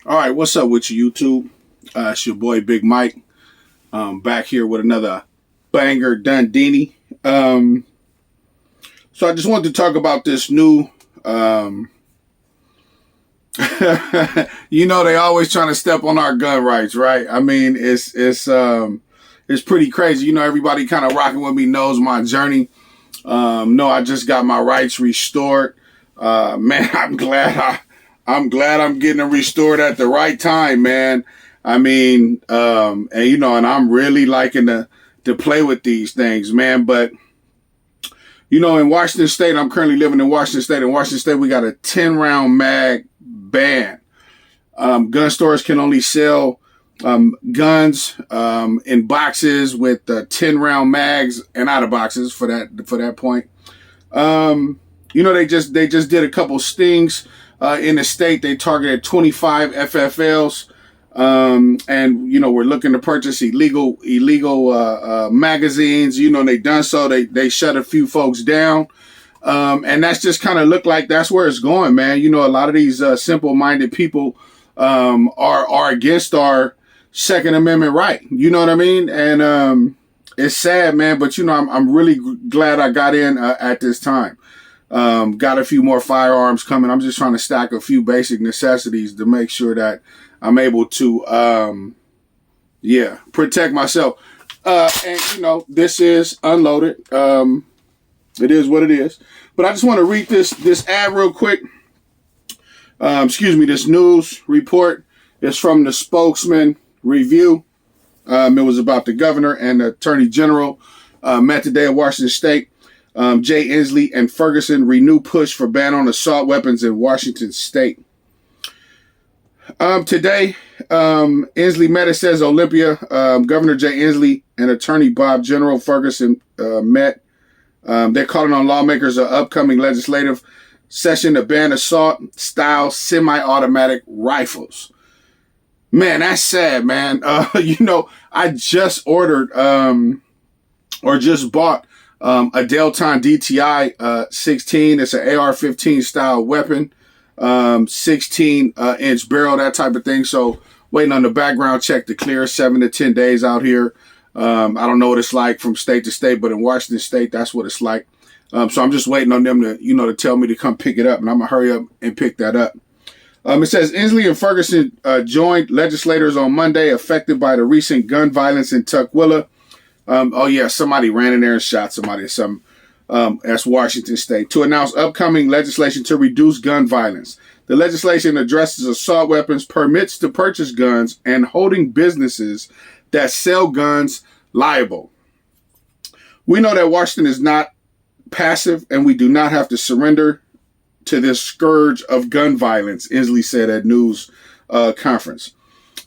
All right, what's up with you, YouTube? It's your boy Big Mike. Back here with another banger Dundini. So I just wanted to talk about this new. They always trying to step on our gun rights, right? I mean, it's pretty crazy. Everybody kind of rocking with me knows my journey. No, I just got my rights restored. Man, I'm glad I'm getting them restored at the right time, man. I mean, and I'm really liking to play with these things, man. But in Washington State, I'm currently living in Washington State. In Washington State, we got a 10-round mag ban. Gun stores can only sell guns in boxes with 10-round mags and out of boxes for that point. They just did a couple stings in the state. They targeted 25 FFLs. We're looking to purchase illegal magazines. They done so. They shut a few folks down. And that's just kind of looked like that's where it's going, man. A lot of these simple-minded people are against our Second Amendment right. You know what I mean? And it's sad, man. But I'm really glad I got in at this time. Got a few more firearms coming. I'm just trying to stack a few basic necessities to make sure that I'm able to, protect myself. And this is unloaded. It is what it is. But I just want to read this ad real quick. This news report is from the Spokesman Review. It was about the governor and the attorney general met today at Washington State. Jay Inslee and Ferguson renew push for ban on assault weapons in Washington State. Today, Inslee met, it says Olympia. Governor Jay Inslee and Attorney Bob General Ferguson met. They're calling on lawmakers of upcoming legislative session to ban assault-style semi-automatic rifles. Man, that's sad, man. I just ordered or just bought a Delton DTI 16. It's an AR-15 style weapon, 16-inch barrel, that type of thing. So waiting on the background check to clear, 7 to 10 days out here. I don't know what it's like from state to state, but in Washington State, that's what it's like. So I'm just waiting on them to, to tell me to come pick it up, and I'm going to hurry up and pick that up. It says Inslee and Ferguson joined legislators on Monday affected by the recent gun violence in Tukwila. Somebody ran in there and shot somebody or something. That's Washington State, to announce upcoming legislation to reduce gun violence. The legislation addresses assault weapons, permits to purchase guns, and holding businesses that sell guns liable. We know that Washington is not passive, and we do not have to surrender to this scourge of gun violence, Inslee said at news conference.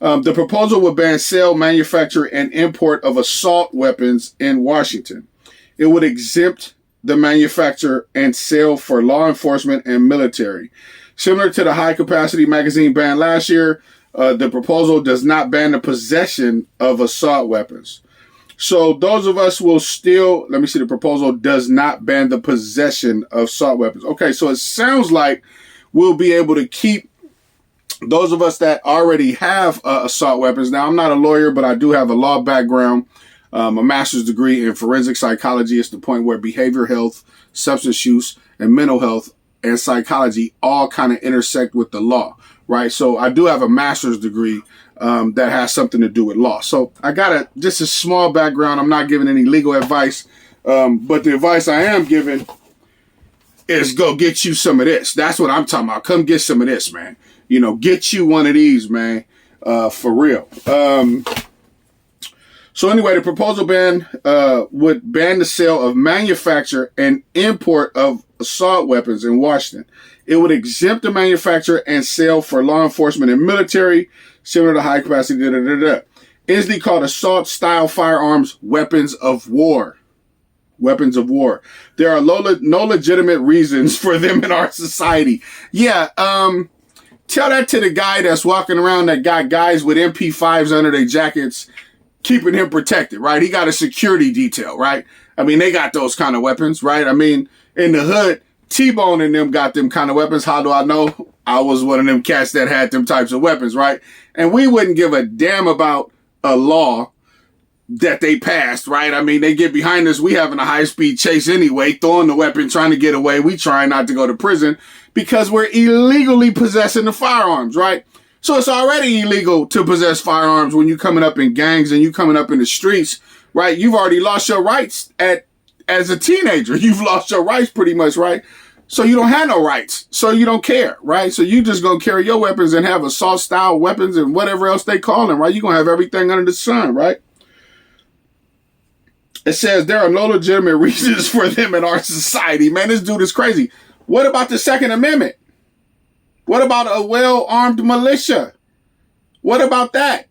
The proposal would ban sale, manufacture, and import of assault weapons in Washington. It would exempt the manufacture and sale for law enforcement and military. Similar to the high-capacity magazine ban last year, the proposal does not ban the possession of assault weapons. So those of us will still, the proposal does not ban the possession of assault weapons. Okay, so it sounds like we'll be able to keep those of us that already have assault weapons. Now, I'm not a lawyer, but I do have a law background, a master's degree in forensic psychology. It's the point where behavior health, substance use, and mental health and psychology all kind of intersect with the law, right? So I do have a master's degree that has something to do with law. So I got just a small background. I'm not giving any legal advice, but the advice I am giving is go get you some of this. That's what I'm talking about. Come get some of this, man. Get you one of these, man, for real. So anyway, the proposal would ban the sale of manufacture and import of assault weapons in Washington. It would exempt the manufacture and sale for law enforcement and military, similar to high capacity. Inslee called assault-style firearms weapons of war. Weapons of war. There are no legitimate reasons for them in our society. Yeah, tell that to the guy that's walking around that got guys with MP5s under their jackets, keeping him protected, right? He got a security detail, right? I mean, they got those kind of weapons, right? I mean, in the hood, T-Bone and them got them kind of weapons. How do I know? I was one of them cats that had them types of weapons, right? And we wouldn't give a damn about a law that they passed, right? I mean, they get behind us. We having a high-speed chase anyway, throwing the weapon, trying to get away. We trying not to go to prison because we're illegally possessing the firearms, right? So it's already illegal to possess firearms when you're coming up in gangs and you coming up in the streets, right? You've already lost your rights as a teenager. You've lost your rights pretty much, right? So you don't have no rights. So you don't care, right? So you just gonna carry your weapons and have assault style weapons and whatever else they call them, right? You're gonna have everything under the sun, right? It says there are no legitimate reasons for them in our society. Man, this dude is crazy. What about the Second Amendment? What about a well-armed militia? What about that?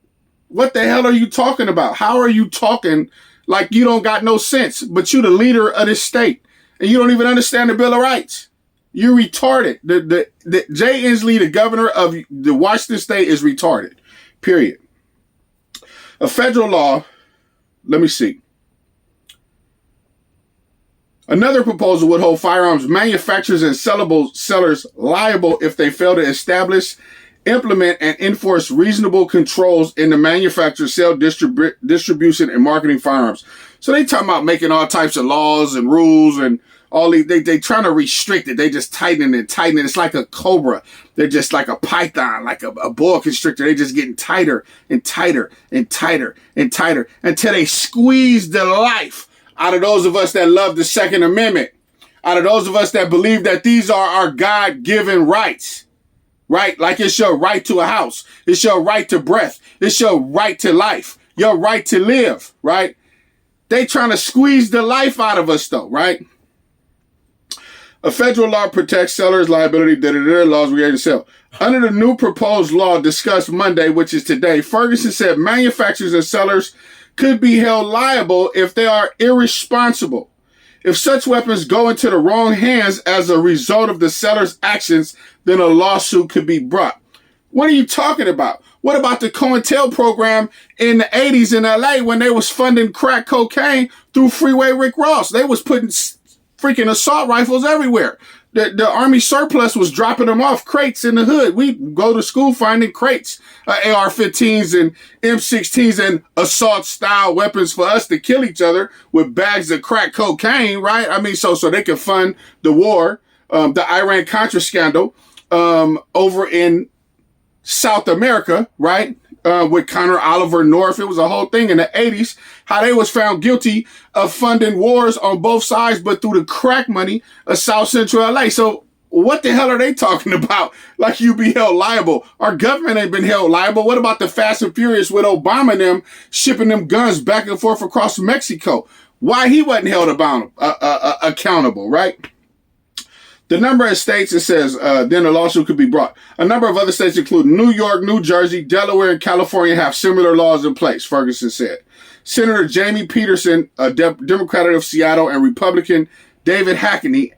What the hell are you talking about? How are you talking like you don't got no sense, but you the leader of this state and you don't even understand the Bill of Rights? You're retarded. The Jay Inslee, the governor of the Washington state, is retarded. Period. A federal law, let me see. Another proposal would hold firearms manufacturers and sellers liable if they fail to establish, implement, and enforce reasonable controls in the manufacture, sale, distribution, and marketing firearms. So they talking about making all types of laws and rules and all these. They trying to restrict it. They just tighten it. It's like a cobra. They're just like a python, like a boa constrictor. They just getting tighter and tighter and tighter and tighter until they squeeze the life out of those of us that love the Second Amendment, out of those of us that believe that these are our God-given rights, right? Like it's your right to a house. It's your right to breath. It's your right to life, your right to live, right? They trying to squeeze the life out of us though, right? A federal law protects sellers' liability, laws regarding to sell. Under the new proposed law discussed Monday, which is today, Ferguson said manufacturers and sellers could be held liable if they are irresponsible. If such weapons go into the wrong hands as a result of the seller's actions, then a lawsuit could be brought. What are you talking about? What about the COINTEL program in the 80s in LA when they was funding crack cocaine through Freeway Rick Ross? They was putting freaking assault rifles everywhere. The Army surplus was dropping them off crates in the hood. We go to school finding crates, AR-15s and M16s and assault-style weapons for us to kill each other with bags of crack cocaine, right? I mean, so they can fund the war, the Iran-Contra scandal over in South America, right? With Connor Oliver North. It was a whole thing in the 80s, how they was found guilty of funding wars on both sides, but through the crack money of South Central LA. So what the hell are they talking about? Like you be held liable. Our government ain't been held liable. What about the Fast and Furious with Obama and them shipping them guns back and forth across Mexico? Why he wasn't held accountable, right? The number of states, it says, then a lawsuit could be brought. A number of other states, including New York, New Jersey, Delaware, and California, have similar laws in place, Ferguson said. Senator Jamie Peterson, a Democrat of Seattle, and Republican David Hackney,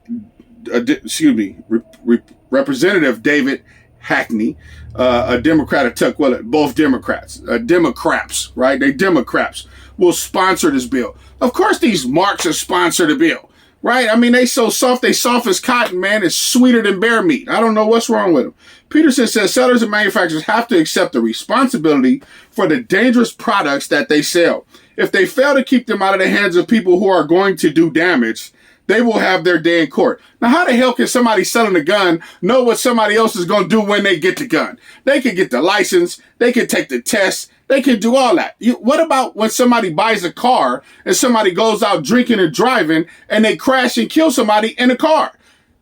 Representative David Hackney, a Democrat of Tukwila, both Democrats, right? They Democrats will sponsor this bill. Of course, these marks will sponsor the bill. Right? I mean, they so soft, they soft as cotton, man. It's sweeter than bear meat. I don't know what's wrong with them. Peterson says sellers and manufacturers have to accept the responsibility for the dangerous products that they sell. If they fail to keep them out of the hands of people who are going to do damage, they will have their day in court. Now, how the hell can somebody selling a gun know what somebody else is going to do when they get the gun? They can get the license. They can take the test. They can do all that. What about when somebody buys a car and somebody goes out drinking and driving and they crash and kill somebody in a car?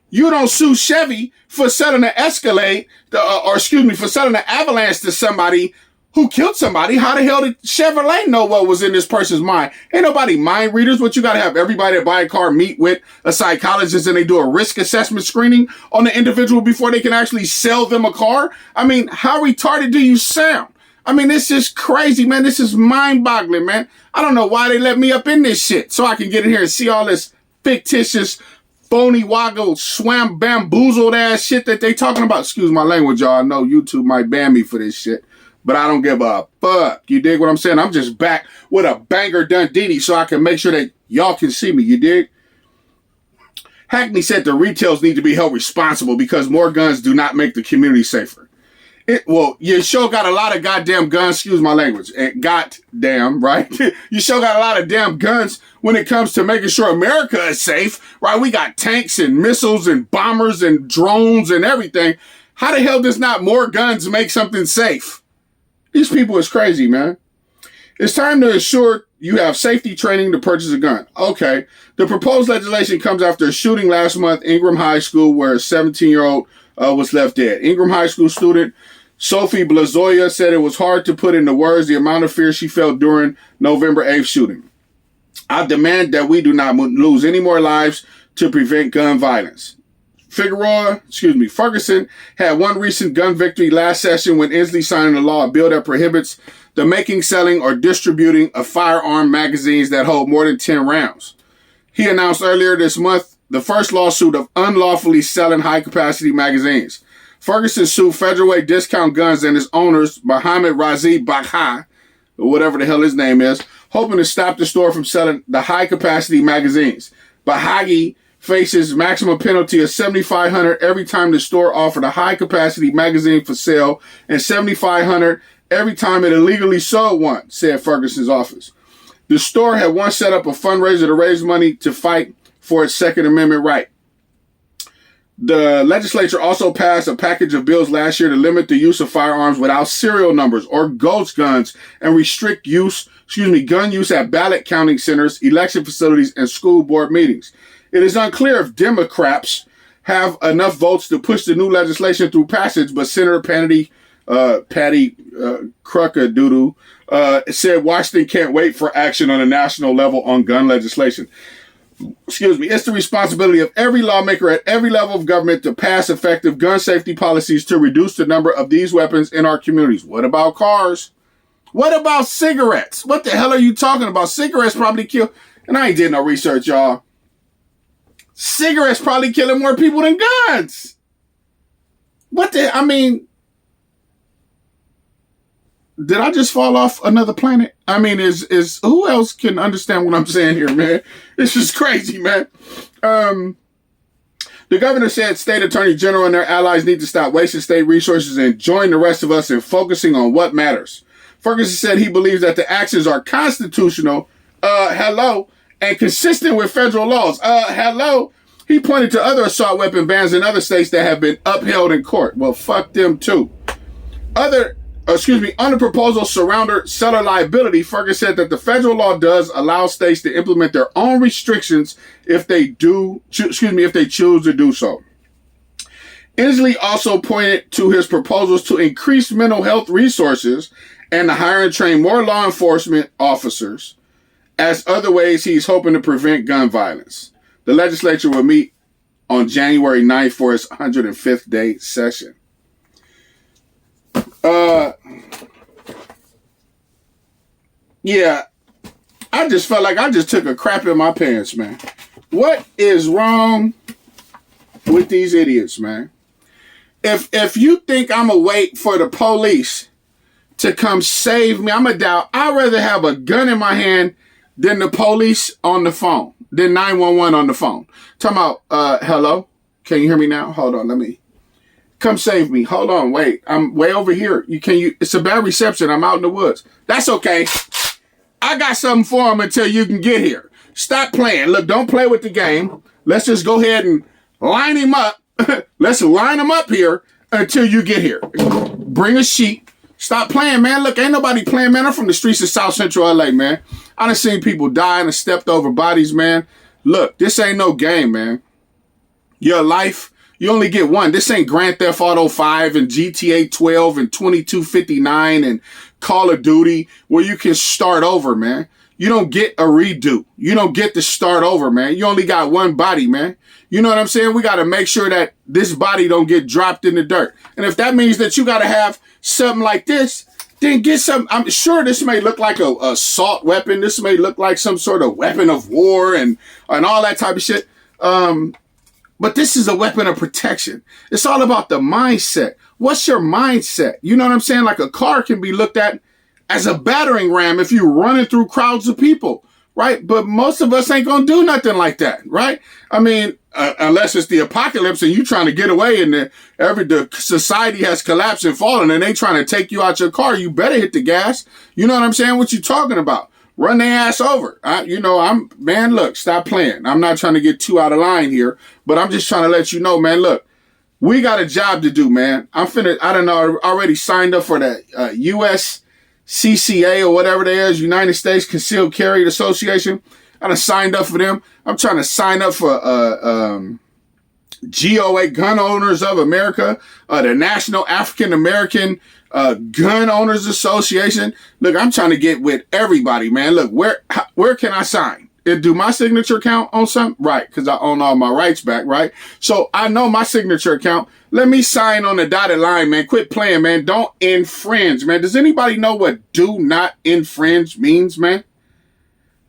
You don't sue Chevy for selling an Escalade, for selling an Avalanche to somebody who killed somebody. How the hell did Chevrolet know what was in this person's mind? Ain't nobody mind readers. What you got to have everybody that buy a car meet with a psychologist and they do a risk assessment screening on the individual before they can actually sell them a car? I mean, how retarded do you sound? I mean, this is crazy, man. This is mind-boggling, man. I don't know why they let me up in this shit so I can get in here and see all this fictitious, phony, woggle, swam, bamboozled ass shit that they talking about. Excuse my language, y'all. I know YouTube might ban me for this shit, but I don't give a fuck. You dig what I'm saying? I'm just back with a banger Dundee so I can make sure that y'all can see me. You dig? Hackney said the retailers need to be held responsible because more guns do not make the community safer. Well, you sure got a lot of goddamn guns, excuse my language, and goddamn, right? You sure got a lot of damn guns when it comes to making sure America is safe, right? We got tanks and missiles and bombers and drones and everything. How the hell does not more guns make something safe? These people is crazy, man. It's time to ensure you have safety training to purchase a gun. Okay. The proposed legislation comes after a shooting last month, Ingram High School, where a 17-year-old was left dead. Ingram High School student Sophie Blazoya said it was hard to put into words the amount of fear she felt during November 8th shooting. I demand that we do not lose any more lives to prevent gun violence. Ferguson had one recent gun victory last session when Inslee signed a bill that prohibits the making, selling, or distributing of firearm magazines that hold more than 10 rounds. He announced earlier this month the first lawsuit of unlawfully selling high-capacity magazines. Ferguson sued Federal Discount Guns and its owners, Mohammed Razi Bakha, or whatever the hell his name is, hoping to stop the store from selling the high-capacity magazines. Bahagi faces maximum penalty of $7,500 every time the store offered a high-capacity magazine for sale and $7,500 every time it illegally sold one, said Ferguson's office. The store had once set up a fundraiser to raise money to fight for its Second Amendment right. The legislature also passed a package of bills last year to limit the use of firearms without serial numbers or ghost guns and restrict gun use at ballot counting centers, election facilities, and school board meetings. It is unclear if Democrats have enough votes to push the new legislation through passage, but Senator Patty Krukadoodle said Washington can't wait for action on a national level on gun legislation. It's the responsibility of every lawmaker at every level of government to pass effective gun safety policies to reduce the number of these weapons in our communities. What about cars? What about cigarettes? What the hell are you talking about? Cigarettes probably kill, and I ain't did no research, y'all. Cigarettes probably killing more people than guns. Did I just fall off another planet? Is who else can understand what I'm saying here, man? This is crazy, man. The governor said state attorney general and their allies need to stop wasting state resources and join the rest of us in focusing on what matters. Ferguson said he believes that the actions are constitutional, and consistent with federal laws. He pointed to other assault weapon bans in other states that have been upheld in court. Well, fuck them too. On the proposal surrounding seller liability, Ferguson said that the federal law does allow states to implement their own restrictions if they choose to do so. Inslee also pointed to his proposals to increase mental health resources and to hire and train more law enforcement officers as other ways he's hoping to prevent gun violence. The legislature will meet on January 9th for its 105th day session. I just felt like I just took a crap in my pants, man. What is wrong with these idiots, man? If you think I'm gonna wait for the police to come save me, I'd rather have a gun in my hand than the police on the phone, than 911 on the phone. Talking about, hello? Can you hear me now? Hold on, let me. Come save me. Hold on, wait. I'm way over here. It's a bad reception. I'm out in the woods. That's okay. I got something for him until you can get here. Stop playing. Look, don't play with the game. Let's just go ahead and line him up. Let's line him up here until you get here. Bring a sheet. Stop playing, man. Look, ain't nobody playing, man. I'm from the streets of South Central LA, man. I done seen people die and stepped over bodies, man. Look, this ain't no game, man. Your life, you only get one. This ain't Grand Theft Auto 5 and GTA 12 and 2259 and Call of Duty where you can start over, man. You don't get a redo. You don't get to start over, man. You only got one body, man. You know what I'm saying? We got to make sure that this body don't get dropped in the dirt. And if that means that you got to have something like this, then get some. I'm sure this may look like a assault weapon. This may look like some sort of weapon of war and all that type of shit. But this is a weapon of protection. It's all about the mindset. What's your mindset? You know what I'm saying? Like a car can be looked at as a battering ram if you're running through crowds of people, right? But most of us ain't gonna do nothing like that, right? I mean, unless it's the apocalypse and you trying to get away and the society has collapsed and fallen and they trying to take you out your car, you better hit the gas. You know what I'm saying? What you talking about? Run their ass over. Man, look, stop playing. I'm not trying to get too out of line here, but I'm just trying to let you know, man, look, we got a job to do, man. I don't know, already signed up for the USCCA or whatever it is, United States Concealed Carry Association. I done signed up for them. I'm trying to sign up for GOA, Gun Owners of America, the National African American Gun Owners Association. Look, I'm trying to get with everybody, man. Look, where can I sign? Do my signature count on something? Right, because I own all my rights back, right? So I know my signature account. Let me sign on the dotted line, man. Quit playing, man. Don't infringe, man. Does anybody know what do not infringe means, man?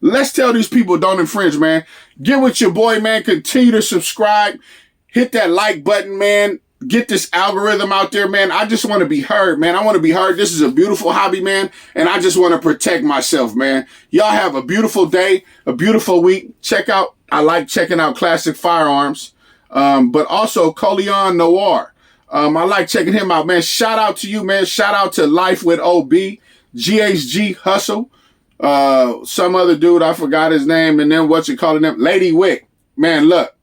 Let's tell these people don't infringe, man. Get with your boy, man. Continue to subscribe. Hit that like button, man. Get this algorithm out there, man. I just want to be heard, man. I want to be heard. This is a beautiful hobby, man. And I just want to protect myself, man. Y'all have a beautiful day, a beautiful week. I like checking out classic firearms, but also Coleon Noir. I like checking him out, man. Shout out to you, man. Shout out to Life with OB, GHG Hustle. Some other dude, I forgot his name. And then Lady Wick. Man, look.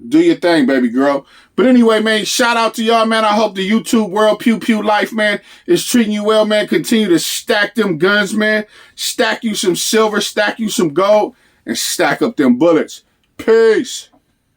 Do your thing, baby girl. But anyway, man, shout out to y'all, man. I hope the YouTube world, Pew Pew Life, man, is treating you well, man. Continue to stack them guns, man. Stack you some silver, stack you some gold, and stack up them bullets. Peace.